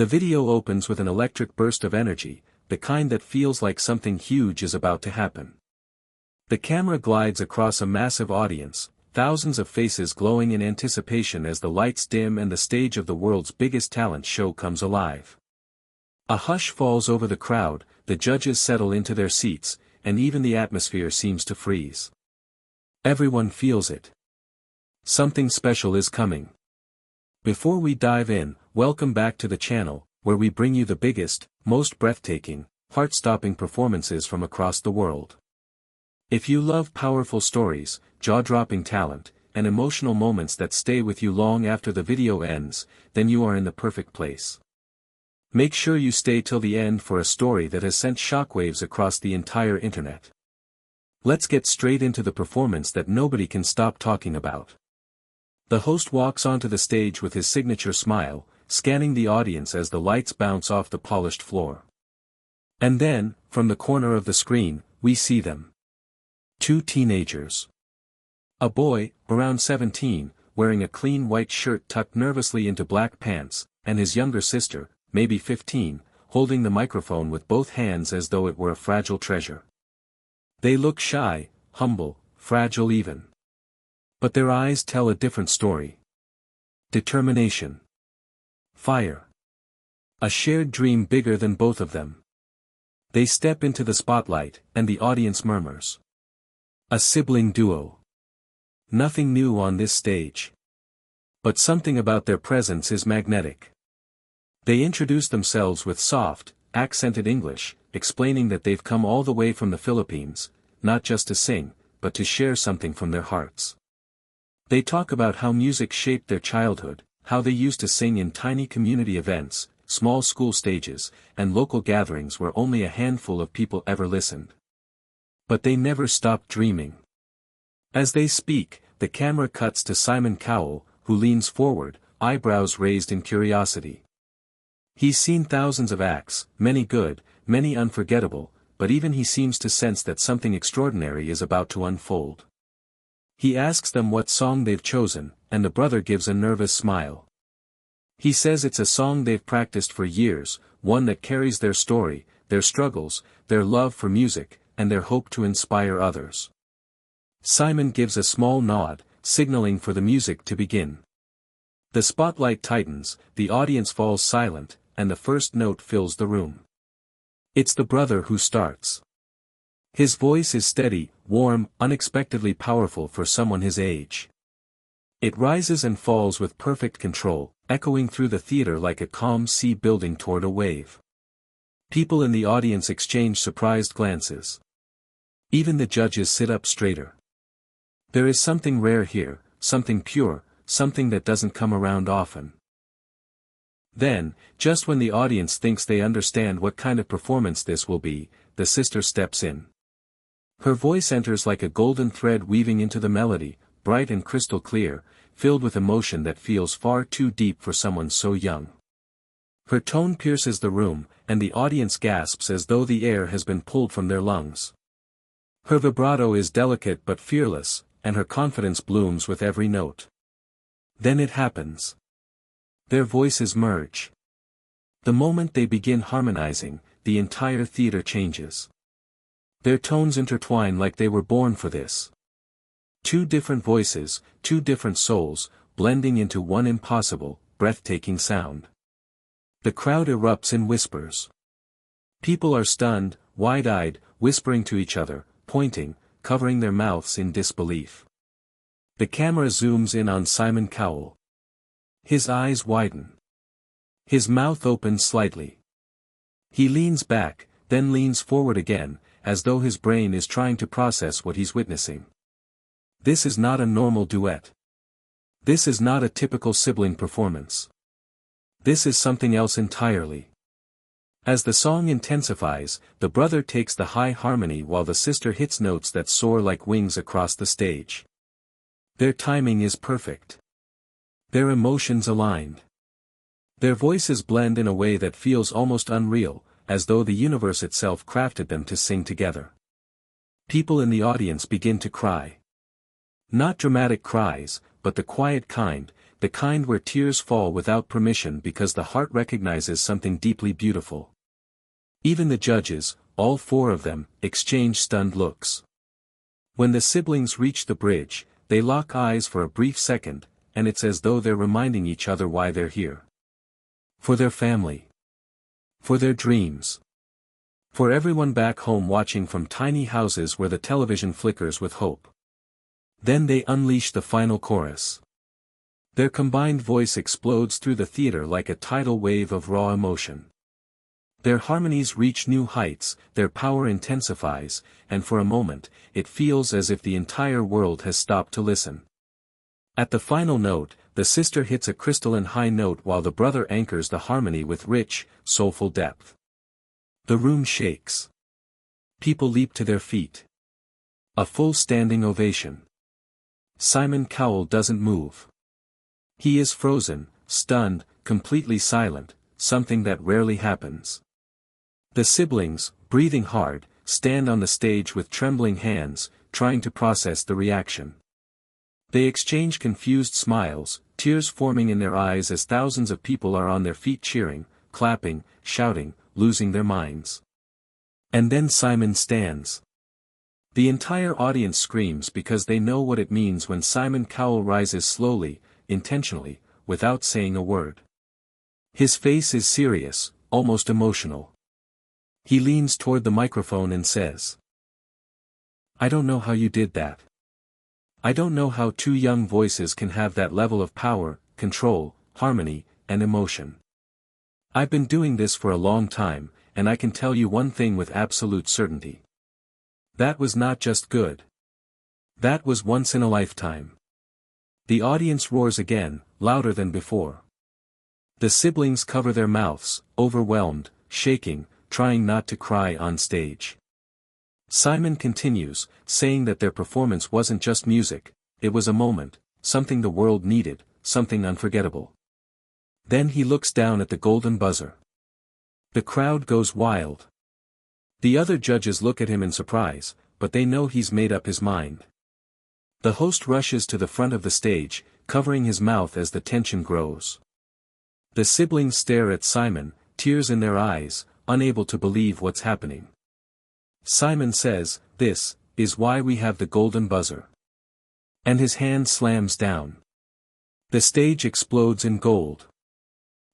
The video opens with an electric burst of energy, the kind that feels like something huge is about to happen. The camera glides across a massive audience, thousands of faces glowing in anticipation as the lights dim and the stage of the world's biggest talent show comes alive. A hush falls over the crowd, the judges settle into their seats, and even the atmosphere seems to freeze. Everyone feels it. Something special is coming. Before we dive in, welcome back to the channel, where we bring you the biggest, most breathtaking, heart-stopping performances from across the world. If you love powerful stories, jaw-dropping talent, and emotional moments that stay with you long after the video ends, then you are in the perfect place. Make sure you stay till the end for a story that has sent shockwaves across the entire internet. Let's get straight into the performance that nobody can stop talking about. The host walks onto the stage with his signature smile, scanning the audience as the lights bounce off the polished floor. And then, from the corner of the screen, we see them. Two teenagers. A boy, around 17, wearing a clean white shirt tucked nervously into black pants, and his younger sister, maybe 15, holding the microphone with both hands as though it were a fragile treasure. They look shy, humble, fragile even. But their eyes tell a different story. Determination. Fire. A shared dream bigger than both of them. They step into the spotlight, and the audience murmurs. A sibling duo. Nothing new on this stage. But something about their presence is magnetic. They introduce themselves with soft, accented English, explaining that they've come all the way from the Philippines, not just to sing, but to share something from their hearts. They talk about how music shaped their childhood, how they used to sing in tiny community events, small school stages, and local gatherings where only a handful of people ever listened. But they never stopped dreaming. As they speak, the camera cuts to Simon Cowell, who leans forward, eyebrows raised in curiosity. He's seen thousands of acts, many good, many unforgettable, but even he seems to sense that something extraordinary is about to unfold. He asks them what song they've chosen, and the brother gives a nervous smile. He says it's a song they've practiced for years, one that carries their story, their struggles, their love for music, and their hope to inspire others. Simon gives a small nod, signaling for the music to begin. The spotlight tightens, the audience falls silent, and the first note fills the room. It's the brother who starts. His voice is steady, warm, unexpectedly powerful for someone his age. It rises and falls with perfect control, echoing through the theater like a calm sea building toward a wave. People in the audience exchange surprised glances. Even the judges sit up straighter. There is something rare here, something pure, something that doesn't come around often. Then, just when the audience thinks they understand what kind of performance this will be, the sister steps in. Her voice enters like a golden thread weaving into the melody, bright and crystal clear, filled with emotion that feels far too deep for someone so young. Her tone pierces the room, and the audience gasps as though the air has been pulled from their lungs. Her vibrato is delicate but fearless, and her confidence blooms with every note. Then it happens. Their voices merge. The moment they begin harmonizing, the entire theater changes. Their tones intertwine like they were born for this. Two different voices, two different souls, blending into one impossible, breathtaking sound. The crowd erupts in whispers. People are stunned, wide-eyed, whispering to each other, pointing, covering their mouths in disbelief. The camera zooms in on Simon Cowell. His eyes widen. His mouth opens slightly. He leans back, then leans forward again, as though his brain is trying to process what he's witnessing. This is not a normal duet. This is not a typical sibling performance. This is something else entirely. As the song intensifies, the brother takes the high harmony while the sister hits notes that soar like wings across the stage. Their timing is perfect. Their emotions aligned. Their voices blend in a way that feels almost unreal, as though the universe itself crafted them to sing together. People in the audience begin to cry. Not dramatic cries, but the quiet kind, the kind where tears fall without permission because the heart recognizes something deeply beautiful. Even the judges, all four of them, exchange stunned looks. When the siblings reach the bridge, they lock eyes for a brief second, and it's as though they're reminding each other why they're here. For their family. For their dreams. For everyone back home watching from tiny houses where the television flickers with hope. Then they unleash the final chorus. Their combined voice explodes through the theater like a tidal wave of raw emotion. Their harmonies reach new heights, their power intensifies, and for a moment, it feels as if the entire world has stopped to listen. At the final note, the sister hits a crystalline high note while the brother anchors the harmony with rich, soulful depth. The room shakes. People leap to their feet. A full standing ovation. Simon Cowell doesn't move. He is frozen, stunned, completely silent, something that rarely happens. The siblings, breathing hard, stand on the stage with trembling hands, trying to process the reaction. They exchange confused smiles, tears forming in their eyes as thousands of people are on their feet cheering, clapping, shouting, losing their minds. And then Simon stands. The entire audience screams because they know what it means when Simon Cowell rises slowly, intentionally, without saying a word. His face is serious, almost emotional. He leans toward the microphone and says, "I don't know how you did that. I don't know how two young voices can have that level of power, control, harmony, and emotion. I've been doing this for a long time, and I can tell you one thing with absolute certainty. That was not just good. That was once in a lifetime." The audience roars again, louder than before. The siblings cover their mouths, overwhelmed, shaking, trying not to cry on stage. Simon continues, saying that their performance wasn't just music, it was a moment, something the world needed, something unforgettable. Then he looks down at the golden buzzer. The crowd goes wild. The other judges look at him in surprise, but they know he's made up his mind. The host rushes to the front of the stage, covering his mouth as the tension grows. The siblings stare at Simon, tears in their eyes, unable to believe what's happening. Simon says, "This is why we have the golden buzzer." And his hand slams down. The stage explodes in gold.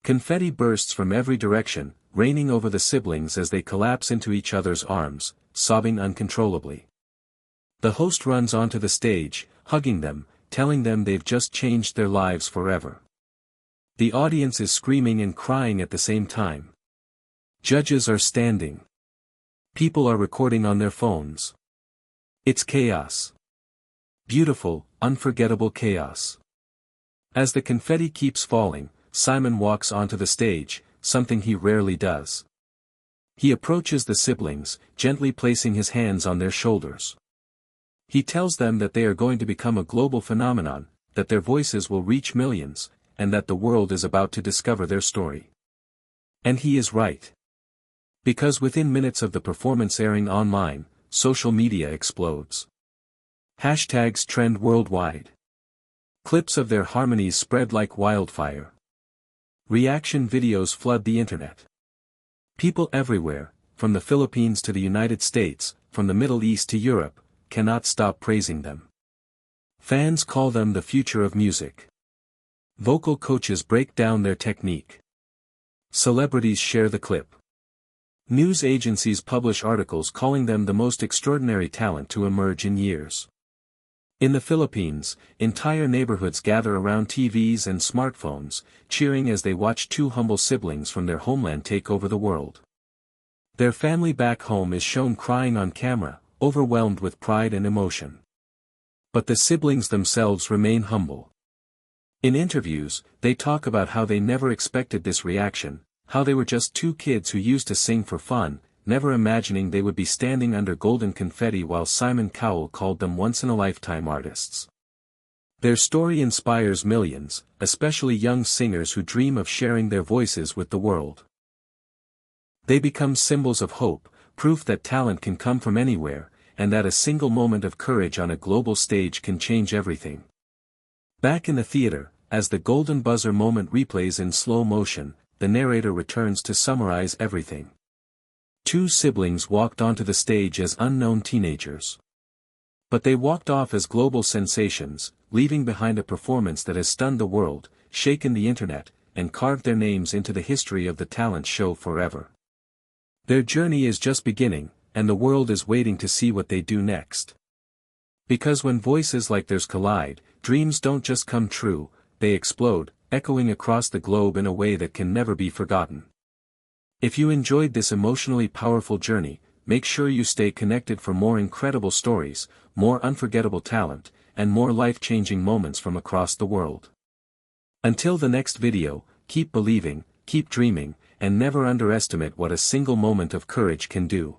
Confetti bursts from every direction, raining over the siblings as they collapse into each other's arms, sobbing uncontrollably. The host runs onto the stage, hugging them, telling them they've just changed their lives forever. The audience is screaming and crying at the same time. Judges are standing. People are recording on their phones. It's chaos. Beautiful, unforgettable chaos. As the confetti keeps falling, Simon walks onto the stage, something he rarely does. He approaches the siblings, gently placing his hands on their shoulders. He tells them that they are going to become a global phenomenon, that their voices will reach millions, and that the world is about to discover their story. And he is right. Because within minutes of the performance airing online, social media explodes. Hashtags trend worldwide. Clips of their harmonies spread like wildfire. Reaction videos flood the internet. People everywhere, from the Philippines to the United States, from the Middle East to Europe, cannot stop praising them. Fans call them the future of music. Vocal coaches break down their technique. Celebrities share the clip. News agencies publish articles calling them the most extraordinary talent to emerge in years. In the Philippines, entire neighborhoods gather around TVs and smartphones, cheering as they watch two humble siblings from their homeland take over the world. Their family back home is shown crying on camera, overwhelmed with pride and emotion. But the siblings themselves remain humble. In interviews, they talk about how they never expected this reaction, how they were just two kids who used to sing for fun, never imagining they would be standing under golden confetti while Simon Cowell called them once-in-a-lifetime artists. Their story inspires millions, especially young singers who dream of sharing their voices with the world. They become symbols of hope, proof that talent can come from anywhere, and that a single moment of courage on a global stage can change everything. Back in the theater, as the golden buzzer moment replays in slow motion, the narrator returns to summarize everything. Two siblings walked onto the stage as unknown teenagers. But they walked off as global sensations, leaving behind a performance that has stunned the world, shaken the internet, and carved their names into the history of the talent show forever. Their journey is just beginning, and the world is waiting to see what they do next. Because when voices like theirs collide, dreams don't just come true, they explode, echoing across the globe in a way that can never be forgotten. If you enjoyed this emotionally powerful journey, make sure you stay connected for more incredible stories, more unforgettable talent, and more life-changing moments from across the world. Until the next video, keep believing, keep dreaming, and never underestimate what a single moment of courage can do.